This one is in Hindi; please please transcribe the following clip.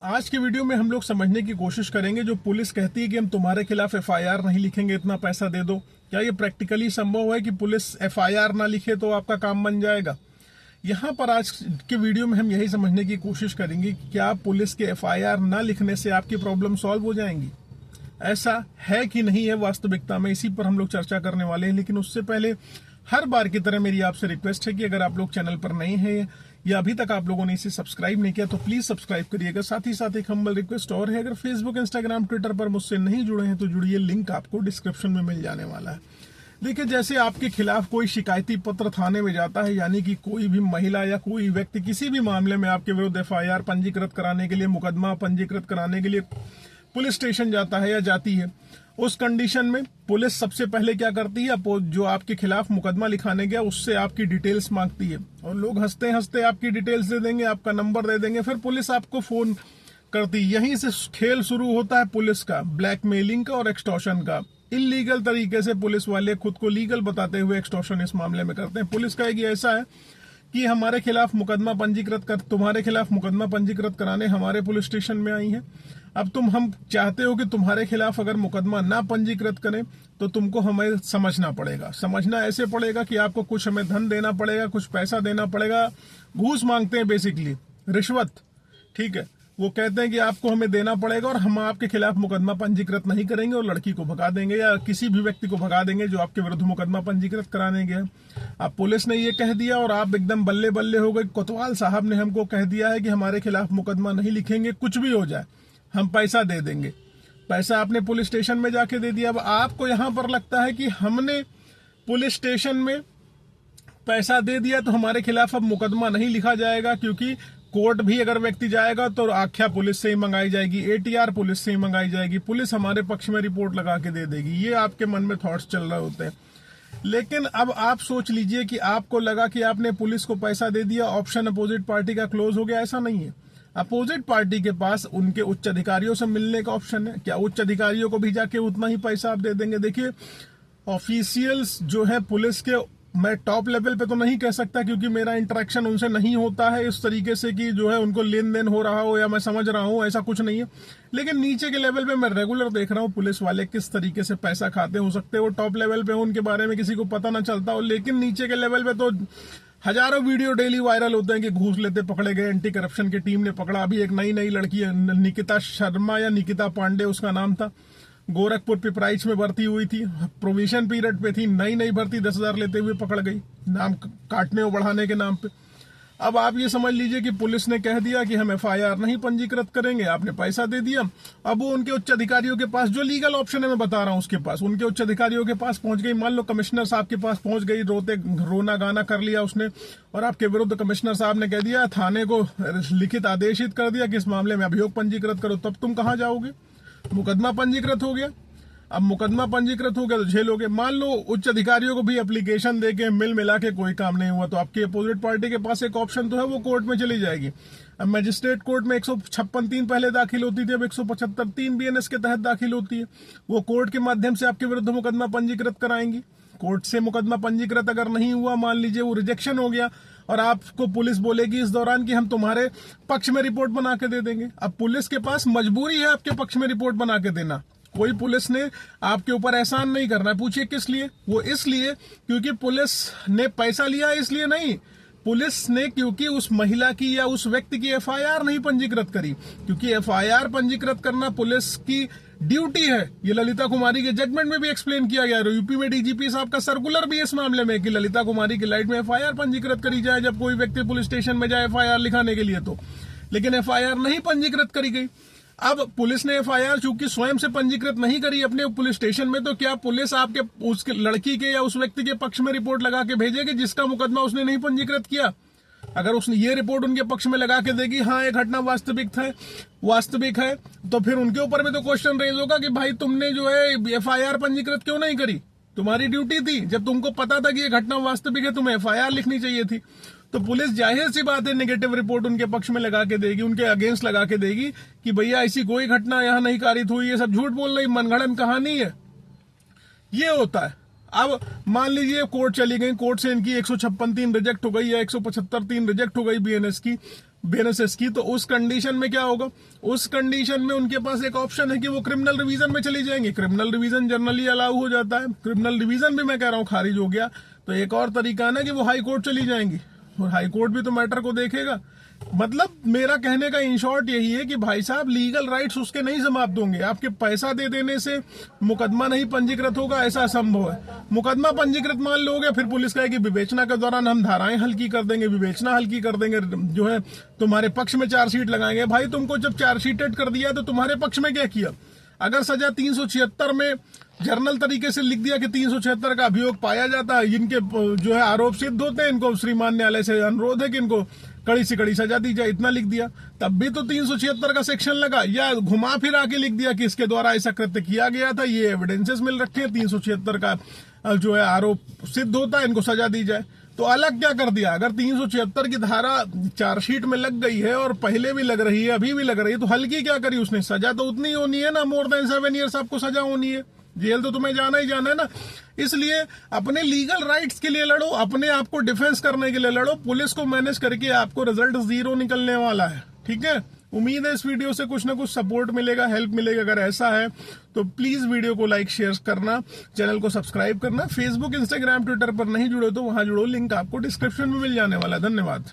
आज के वीडियो में हम लोग समझने की कोशिश करेंगे जो पुलिस कहती है कि हम तुम्हारे खिलाफ एफआईआर नहीं लिखेंगे, इतना पैसा दे दो। क्या ये प्रैक्टिकली संभव है कि पुलिस एफआईआर ना लिखे तो आपका काम बन जाएगा? यहाँ पर आज के वीडियो में हम यही समझने की कोशिश करेंगे कि क्या पुलिस के एफआईआर ना लिखने से आपकी प्रॉब्लम सॉल्व हो जाएंगी। ऐसा है कि नहीं है वास्तविकता में, इसी पर हम लोग चर्चा करने वाले हैं। लेकिन उससे पहले हर बार की तरह मेरी आपसे रिक्वेस्ट है कि अगर आप लोग चैनल पर नए हैं या अभी तक आप लोगों ने इसे सब्सक्राइब नहीं किया तो प्लीज सब्सक्राइब करिएगा। साथ ही साथ एक हम्बल रिक्वेस्ट और है, अगर फेसबुक, इंस्टाग्राम, ट्विटर पर मुझसे नहीं जुड़े हैं तो जुड़िए, लिंक आपको डिस्क्रिप्शन में मिल जाने वाला है। देखिए, जैसे आपके खिलाफ कोई शिकायती पत्र थाने में जाता है, यानी कि कोई भी महिला या कोई व्यक्ति किसी भी मामले में आपके विरुद्ध एफआईआर पंजीकृत कराने के लिए, मुकदमा पंजीकृत कराने के लिए पुलिस स्टेशन जाता है या जाती है, उस कंडीशन में पुलिस सबसे पहले क्या करती है, जो आपके खिलाफ मुकदमा लिखाने गया उससे आपकी डिटेल्स मांगती है। और लोग हंसते हंसते आपकी डिटेल्स दे देंगे, आपका नंबर दे देंगे, फिर पुलिस आपको फोन करती है। यहीं से खेल शुरू होता है पुलिस का, ब्लैकमेलिंग का और एक्सटॉर्शन का। इलीगल तरीके से पुलिस वाले खुद को लीगल बताते हुए एक्सटॉर्शन इस मामले में करते हैं। पुलिस का एक ऐसा है कि हमारे खिलाफ मुकदमा पंजीकृत कर, तुम्हारे खिलाफ मुकदमा पंजीकृत कराने हमारे पुलिस स्टेशन में आई है। अब हम चाहते हो कि तुम्हारे खिलाफ अगर मुकदमा ना पंजीकृत करें तो तुमको हमें समझना पड़ेगा। समझना ऐसे पड़ेगा कि आपको कुछ हमें धन देना पड़ेगा, कुछ पैसा देना पड़ेगा। घूस मांगते हैं, बेसिकली रिश्वत, ठीक है। वो कहते हैं कि आपको हमें देना पड़ेगा और हम आपके खिलाफ मुकदमा पंजीकृत नहीं करेंगे और लड़की को भगा देंगे या किसी भी व्यक्ति को भगा देंगे जो आपके विरुद्ध मुकदमा पंजीकृत कराने गया। अब पुलिस ने ये कह दिया और आप एकदम बल्ले बल्ले हो गए। कोतवाल साहब ने हमको कह दिया है कि हमारे खिलाफ मुकदमा नहीं लिखेंगे, कुछ भी हो जाए हम पैसा दे देंगे। पैसा आपने पुलिस स्टेशन में जाके दे दिया। अब आपको यहां पर लगता है कि हमने पुलिस स्टेशन में पैसा दे दिया तो हमारे खिलाफ अब मुकदमा नहीं लिखा जाएगा, क्योंकि कोर्ट भी अगर व्यक्ति जाएगा तो आख्या पुलिस से ही मंगाई जाएगी, एटीआर पुलिस से ही मंगाई जाएगी, पुलिस हमारे पक्ष में रिपोर्ट लगा के दे देगी। ये आपके मन में थॉट्स चल रहे होते हैं। लेकिन अब आप सोच लीजिए कि आपको लगा कि आपने पुलिस को पैसा दे दिया, ऑप्शन अपोजिट पार्टी का क्लोज हो गया। ऐसा नहीं है। अपोजिट पार्टी के पास उनके उच्च अधिकारियों से मिलने का ऑप्शन है। क्या उच्च अधिकारियों को भी जाके उतना ही पैसा आप दे देंगे? देखिए, ऑफिशियल्स जो है पुलिस के, मैं टॉप लेवल पे तो नहीं कह सकता क्योंकि मेरा इंटरेक्शन उनसे नहीं होता है इस तरीके से कि जो है उनको लेन देन हो रहा हो या मैं समझ रहा हूं, ऐसा कुछ नहीं है। लेकिन नीचे के लेवल पे मैं रेगुलर देख रहा हूं पुलिस वाले किस तरीके से पैसा खाते। हो सकते हैं वो टॉप लेवल पे हो, उनके बारे में किसी को पता ना चलता हो, लेकिन नीचे के लेवल पे तो हजारों वीडियो डेली वायरल होते हैं कि घूस लेते पकड़े गए, एंटी करप्शन की टीम ने पकड़ा। अभी एक नई लड़की निकिता शर्मा या निकिता पांडे उसका नाम था, गोरखपुर पिपराइच में भर्ती हुई थी, प्रोविजन पीरियड पे थी, नई भर्ती 10,000 लेते हुए पकड़ गई, नाम काटने और बढ़ाने के नाम पे। अब आप ये समझ लीजिए कि पुलिस ने कह दिया कि हम एफआईआर नहीं पंजीकृत करेंगे, आपने पैसा दे दिया। अब वो उनके उच्च अधिकारियों के पास, जो लीगल ऑप्शन है मैं बता रहा हूं, उसके पास, उनके उच्च अधिकारियों के पास पहुंच गई। मान लो कमिश्नर साहब के पास पहुंच गई, रोना गाना कर लिया उसने और आपके विरुद्ध कमिश्नर साहब ने कह दिया, थाने को लिखित आदेशित कर दिया कि इस मामले में अभियोग पंजीकृत करो। तब तुम कहां जाओगे? मुकदमा पंजीकृत हो गया। अब मुकदमा पंजीकृत हो गया तो झेलोगे। मान लो उच्च अधिकारियों को भी एप्लीकेशन देके मिला के कोई काम नहीं हुआ तो आपकी अपोजिट पार्टी के पास एक ऑप्शन तो है, वो कोर्ट में चली जाएगी। अब मजिस्ट्रेट कोर्ट में 156(3) पहले दाखिल होती थी, अब 175(3) बीएनएस के तहत दाखिल होती है। वो कोर्ट के माध्यम से आपके विरुद्ध मुकदमा पंजीकृत कराएंगी। कोर्ट से मुकदमा पंजीकृत अगर नहीं हुआ, मान लीजिए वो रिजेक्शन हो गया और आपको पुलिस बोलेगी इस दौरान कि हम तुम्हारे पक्ष में रिपोर्ट बना के दे देंगे। अब पुलिस के पास मजबूरी है आपके पक्ष में रिपोर्ट बना के देना। कोई पुलिस ने आपके ऊपर एहसान नहीं करना है। पूछिए किस लिए? वो इसलिए क्योंकि पुलिस ने पैसा लिया, इसलिए नहीं। पुलिस ने क्योंकि उस महिला की या उस व्यक्ति की एफआईआर नहीं पंजीकृत करी, क्योंकि एफआईआर पंजीकृत करना पुलिस की ड्यूटी है। ये ललिता कुमारी के जजमेंट में भी एक्सप्लेन किया गया है। यूपी में डीजीपी साहब का सर्कुलर भी इस मामले में कि ललिता कुमारी की लाइट में एफआईआर पंजीकृत करी जाए जब कोई व्यक्ति पुलिस स्टेशन में जाए एफआईआर लिखाने के लिए। तो लेकिन एफआईआर नहीं पंजीकृत करी गई। अब पुलिस ने एफआईआर चूंकि स्वयं से पंजीकृत नहीं करी अपने पुलिस स्टेशन में, तो क्या पुलिस आपके उस लड़की के या उस व्यक्ति के पक्ष में रिपोर्ट लगा के भेजेगी जिसका मुकदमा उसने नहीं पंजीकृत किया? अगर उसने ये रिपोर्ट उनके पक्ष में लगा के देगी, हाँ ये घटना वास्तविक है, तो फिर उनके ऊपर भी तो क्वेश्चन रेज होगा कि भाई तुमने जो है एफआईआर पंजीकृत क्यों नहीं करी? तुम्हारी ड्यूटी थी, जब तुमको पता था कि ये घटना वास्तविक है तुम्हें एफआईआर लिखनी चाहिए थी। तो पुलिस जाहिर सी बात है नेगेटिव रिपोर्ट उनके पक्ष में लगा के देगी, उनके अगेंस्ट लगा के देगी कि भैया ऐसी कोई घटना यहाँ नहीं कारित हुई, ये सब झूठ बोल रही, मनगढ़ंत कहानी है। ये होता है। अब मान लीजिए कोर्ट चली गई, कोर्ट से इनकी 156(3) रिजेक्ट हो गई या 175(3) रिजेक्ट हो गई बीएनएस की। बेनेसेस की, तो उस कंडीशन में क्या होगा, उस कंडीशन में उनके पास एक ऑप्शन है कि वो क्रिमिनल रिवीजन में चली जाएंगी। क्रिमिनल रिवीजन जनरली अलाउ हो जाता है, क्रिमिनल रिवीजन भी मैं कह रहा हूँ खारिज हो गया, तो एक और तरीका है ना कि वो हाई कोर्ट चली जाएंगी, और हाई कोर्ट भी तो मैटर को देखेगा। मतलब मेरा कहने का इन शॉर्ट यही है कि भाई साहब लीगल राइट्स उसके नहीं समाप्त होंगे। आपके पैसा दे देने से मुकदमा नहीं पंजीकृत होगा ऐसा असंभव है। मुकदमा पंजीकृत मान लो हो गया, फिर पुलिस कहेगी विवेचना के दौरान हम धाराएं हल्की कर देंगे, विवेचना हल्की कर देंगे, जो है तुम्हारे पक्ष में चार्जशीट लगाएंगे। भाई तुमको जब चार्जशीटेड कर दिया तो तुम्हारे पक्ष में क्या किया? अगर सजा 376 में जर्नल तरीके से लिख दिया कि 376 का अभियोग पाया जाता है, इनके जो है आरोप सिद्ध होते हैं, इनको श्रीमान न्यायालय से अनुरोध है कि इनको कड़ी से कड़ी सजा दी जाए, इतना लिख दिया, तब भी तो 376 का सेक्शन लगा। या घुमा फिरा के लिख दिया कि इसके द्वारा ऐसा कृत्य किया गया था, ये एविडेंसेस मिल रखे हैं, 376 का जो है आरोप सिद्ध होता है, इनको सजा दी जाए। तो अलग क्या कर दिया? अगर 376 की धारा चार्जशीट में लग गई है और पहले भी लग रही है, अभी भी लग रही है, तो हल्की क्या करी उसने? सजा तो उतनी होनी है ना, मोर देन 7 ईयर्स आपको सजा होनी है, जेल तो तुम्हें जाना ही जाना है ना। इसलिए अपने लीगल राइट्स के लिए लड़ो, अपने आप को डिफेंस करने के लिए लड़ो। पुलिस को मैनेज करके आपको रिजल्ट 0 निकलने वाला है, ठीक है। उम्मीद है इस वीडियो से कुछ ना कुछ सपोर्ट मिलेगा, हेल्प मिलेगा। अगर ऐसा है तो प्लीज वीडियो को लाइक शेयर करना, चैनल को सब्सक्राइब करना। फेसबुक इंस्टाग्राम ट्विटर पर नहीं जुड़े तो वहां जुड़ो, लिंक आपको डिस्क्रिप्शन में मिल जाने वाला है। धन्यवाद।